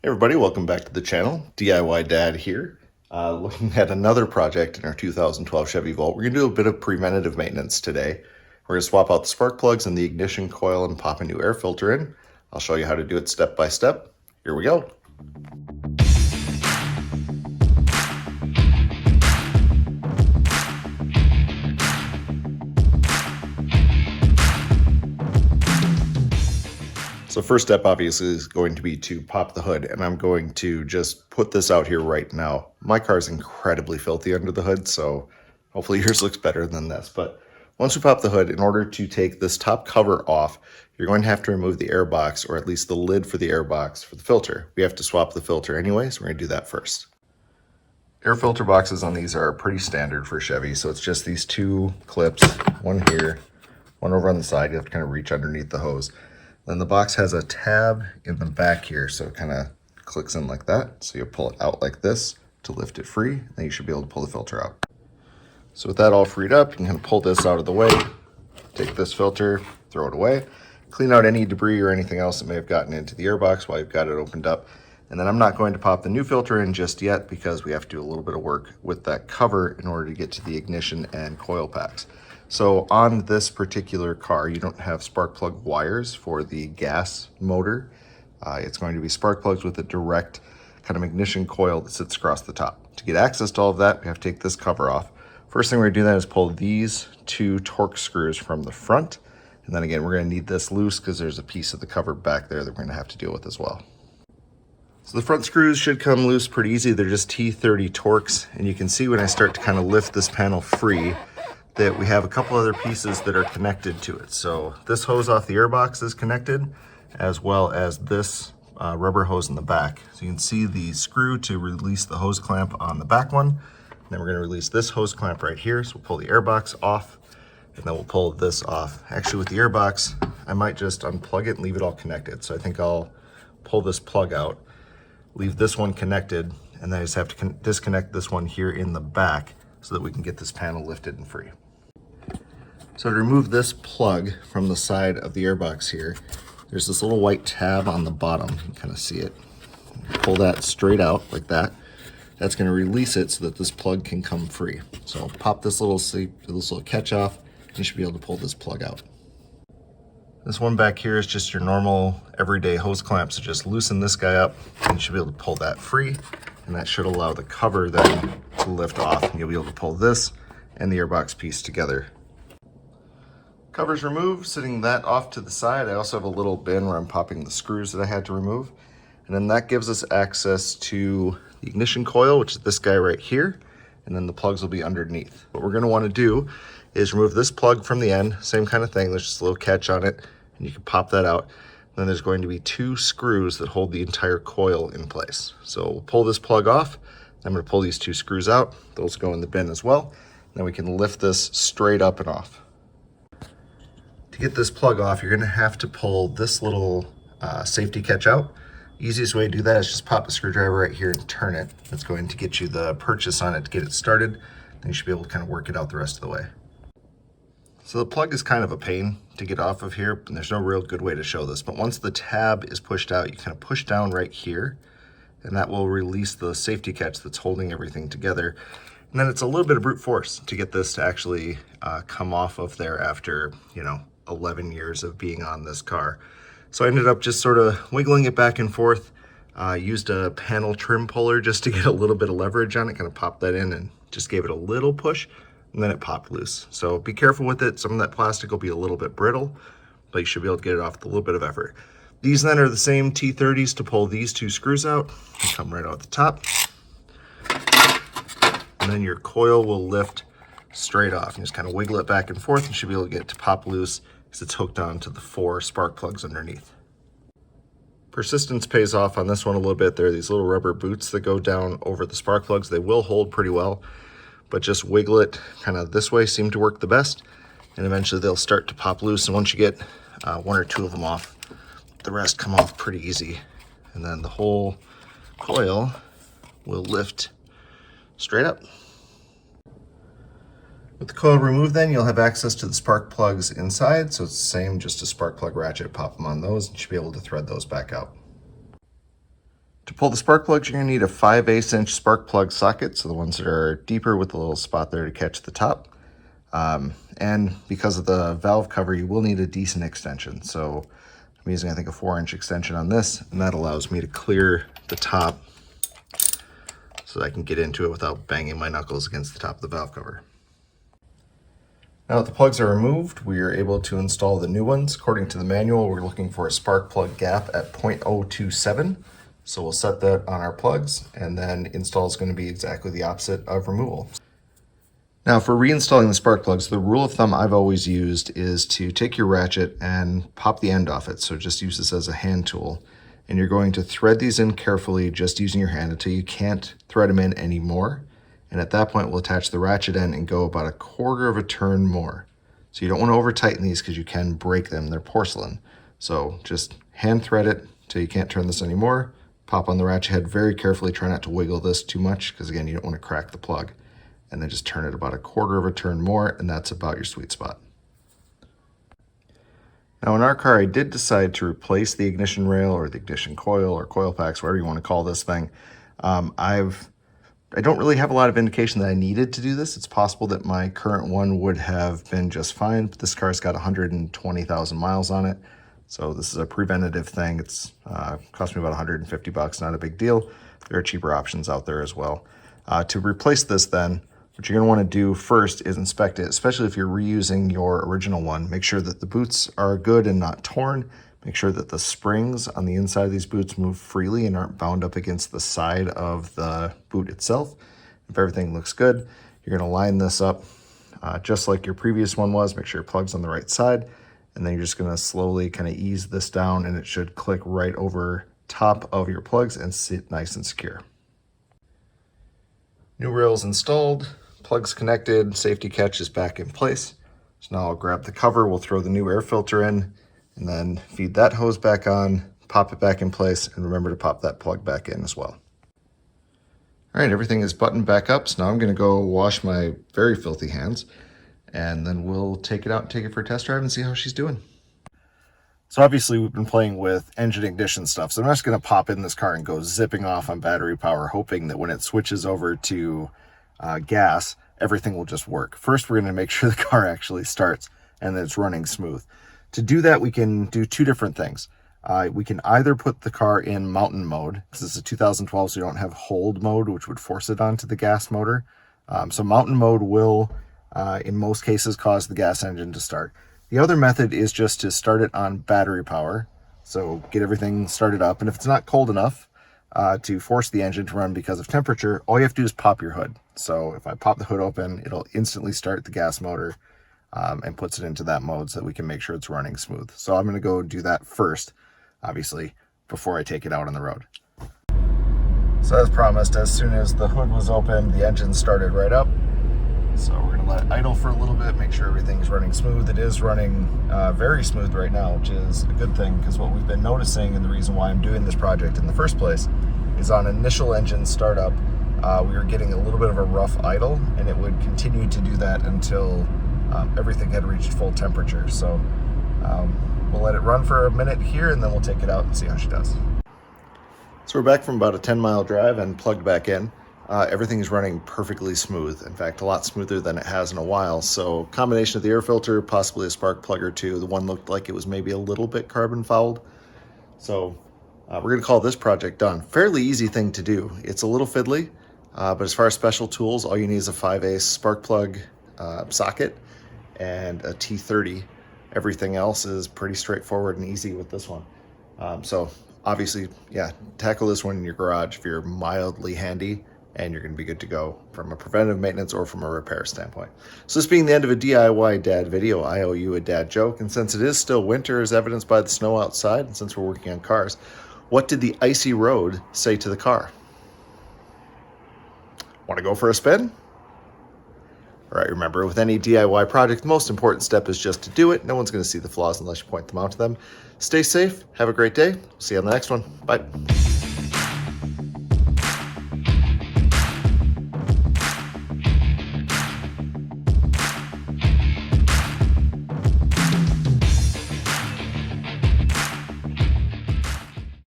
Hey everybody, welcome back to the channel. DIY Dad here. Looking at another project in our 2012 Chevy Volt. We're going to do a bit of preventative maintenance today. We're going to swap out the spark plugs and the ignition coil and pop a new air filter in. I'll show you how to do it step by step. Here we go. So first step obviously is going to be to pop the hood, and I'm going to just put this out here right now. My car is incredibly filthy under the hood, so hopefully yours looks better than this. But once we pop the hood, in order to take this top cover off, you're going to have to remove the air box, or at least the lid for the air box for the filter. We have to swap the filter anyway, so we're going to do that first. Air filter boxes on these are pretty standard for Chevy, so it's just these two clips, one here, one over on the side. You have to kind of reach underneath the hose. Then the box has a tab in the back here, so it kind of clicks in like that. So you pull it out like this to lift it free, and then you should be able to pull the filter out. So with that all freed up, you can kind of pull this out of the way, take this filter, throw it away, clean out any debris or anything else that may have gotten into the air box while you've got it opened up. And then I'm not going to pop the new filter in just yet because we have to do a little bit of work with that cover in order to get to the ignition and coil packs. So on this particular car, you don't have spark plug wires for the gas motor. It's going to be spark plugs with a direct kind of ignition coil that sits across the top. To get access to all of that, we have to take this cover off. First thing we're gonna do then is pull these two Torque screws from the front. And then again, we're gonna need this loose because there's a piece of the cover back there that we're gonna have to deal with as well. So the front screws should come loose pretty easy. They're just T30 Torques. And you can see when I start to kind of lift this panel free, that we have a couple other pieces that are connected to it. So this hose off the airbox is connected, as well as this rubber hose in the back. So you can see the screw to release the hose clamp on the back one. And then we're gonna release this hose clamp right here. So we'll pull the airbox off, and then we'll pull this off. Actually with the airbox, I might just unplug it and leave it all connected. So I think I'll pull this plug out, leave this one connected, and then I just have to disconnect this one here in the back so that we can get this panel lifted and free. So to remove this plug from the side of the airbox here, there's this little white tab on the bottom. You can kind of see it. Pull that straight out like that. That's going to release it so that this plug can come free. So pop this little catch off, and you should be able to pull this plug out. This one back here is just your normal everyday hose clamp, so just loosen this guy up, and you should be able to pull that free, and that should allow the cover then to lift off, and you'll be able to pull this and the airbox piece together. Cover's removed, sitting that off to the side. I also have a little bin where I'm popping the screws that I had to remove. And then that gives us access to the ignition coil, which is this guy right here. And then the plugs will be underneath. What we're gonna wanna do is remove this plug from the end, same kind of thing. There's just a little catch on it, and you can pop that out. And then there's going to be two screws that hold the entire coil in place. So we'll pull this plug off. I'm gonna pull these two screws out. Those go in the bin as well. Then we can lift this straight up and off. To get this plug off, you're gonna have to pull this little safety catch out. Easiest way to do that is just pop the screwdriver right here and turn it. That's going to get you the purchase on it to get it started. Then you should be able to kind of work it out the rest of the way. So the plug is kind of a pain to get off of here, and there's no real good way to show this. But once the tab is pushed out, you kind of push down right here, and that will release the safety catch that's holding everything together. And then it's a little bit of brute force to get this to actually come off of there after, 11 years of being on this car. So I ended up just sort of wiggling it back and forth, used a panel trim puller just to get a little bit of leverage on it, kind of popped that in and just gave it a little push, and then it popped loose. So be careful with it. Some of that plastic will be a little bit brittle, but you should be able to get it off with a little bit of effort. These then are the same T30s to pull these two screws out. They come right out the top. And then your coil will lift straight off. You just kind of wiggle it back and forth, and should be able to get it to pop loose because it's hooked on to the 4 spark plugs underneath. Persistence pays off on this one a little bit. There are these little rubber boots that go down over the spark plugs. They will hold pretty well, but just wiggle it kind of this way seem to work the best, and eventually they'll start to pop loose. And once you get 1 or 2 of them off, the rest come off pretty easy. And then the whole coil will lift straight up. With the coil removed then, you'll have access to the spark plugs inside. So it's the same, just a spark plug ratchet, pop them on those, and you should be able to thread those back out. To pull the spark plugs, you're going to need a 5/8" spark plug socket, so the ones that are deeper with the little spot there to catch the top. And because of the valve cover, you will need a decent extension. So I'm using, I think, a 4" extension on this, and that allows me to clear the top so that I can get into it without banging my knuckles against the top of the valve cover. Now that the plugs are removed, we are able to install the new ones. According to the manual, we're looking for a spark plug gap at 0.027. So we'll set that on our plugs, and then install is going to be exactly the opposite of removal. Now for reinstalling the spark plugs, the rule of thumb I've always used is to take your ratchet and pop the end off it. So just use this as a hand tool. And you're going to thread these in carefully, just using your hand until you can't thread them in anymore. And at that point, we'll attach the ratchet end and go about 1/4 of a turn more. So you don't want to over tighten these because you can break them. They're porcelain. So just hand thread it till you can't turn this anymore. Pop on the ratchet head very carefully. Try not to wiggle this too much because again, you don't want to crack the plug. And then just turn it about 1/4 of a turn more, and that's about your sweet spot. Now in our car, I did decide to replace the ignition rail or the ignition coil or coil packs, whatever you want to call this thing. I don't really have a lot of indication that I needed to do this. It's possible that my current one would have been just fine, but this car's got 120,000 miles on it. So this is a preventative thing. It's cost me about 150 bucks, not a big deal. There are cheaper options out there as well. To replace this then, what you're going to want to do first is inspect it, especially if you're reusing your original one. Make sure that the boots are good and not torn. Make sure that the springs on the inside of these boots move freely and aren't bound up against the side of the boot itself. If everything looks good, you're going to line this up just like your previous one was. Make sure your plug's on the right side. And then you're just going to slowly kind of ease this down, and it should click right over top of your plugs and sit nice and secure. New rails installed, plugs connected, safety catch is back in place. So now I'll grab the cover, we'll throw the new air filter in, and then feed that hose back on, pop it back in place, and remember to pop that plug back in as well. All right, everything is buttoned back up, so now I'm gonna go wash my very filthy hands, and then we'll take it out and take it for a test drive and see how she's doing. So obviously we've been playing with engine ignition stuff, so I'm just gonna pop in this car and go zipping off on battery power, hoping that when it switches over to gas, everything will just work. First, we're gonna make sure the car actually starts and that it's running smooth. To do that, we can do two different things. We can either put the car in mountain mode. This is a 2012, so you don't have hold mode, which would force it onto the gas motor. So mountain mode will, in most cases, cause the gas engine to start. The other method is just to start it on battery power. So get everything started up. And if it's not cold enough to force the engine to run because of temperature, all you have to do is pop your hood. So if I pop the hood open, it'll instantly start the gas motor. And puts it into that mode so that we can make sure it's running smooth. So I'm going to go do that first, obviously, before I take it out on the road. So as promised, as soon as the hood was open, the engine started right up. So we're going to let it idle for a little bit, make sure everything's running smooth. It is running very smooth right now, which is a good thing, because what we've been noticing, and the reason why I'm doing this project in the first place, is on initial engine startup, we were getting a little bit of a rough idle, and it would continue to do that until everything had reached full temperature. So we'll let it run for a minute here, and then we'll take it out and see how she does. So we're back from about a 10-mile drive and plugged back in. Everything is running perfectly smooth. In fact, a lot smoother than it has in a while. So combination of the air filter, possibly a spark plug or two. The one looked like it was maybe a little bit carbon fouled. So we're going to call this project done. Fairly easy thing to do. It's a little fiddly, but as far as special tools, all you need is a 5/8 spark plug socket and a T30. Everything else is pretty straightforward and easy with this one. So obviously, yeah, tackle this one in your garage if you're mildly handy, and you're going to be good to go from a preventive maintenance or from a repair standpoint. So this being the end of a DIY dad video, I owe you a dad joke. And since it is still winter, as evidenced by the snow outside, and since we're working on cars, what did the icy road say to the car? Want to go for a spin? All right, remember, with any DIY project, the most important step is just to do it. No one's going to see the flaws unless you point them out to them. Stay safe. Have a great day. See you on the next one. Bye.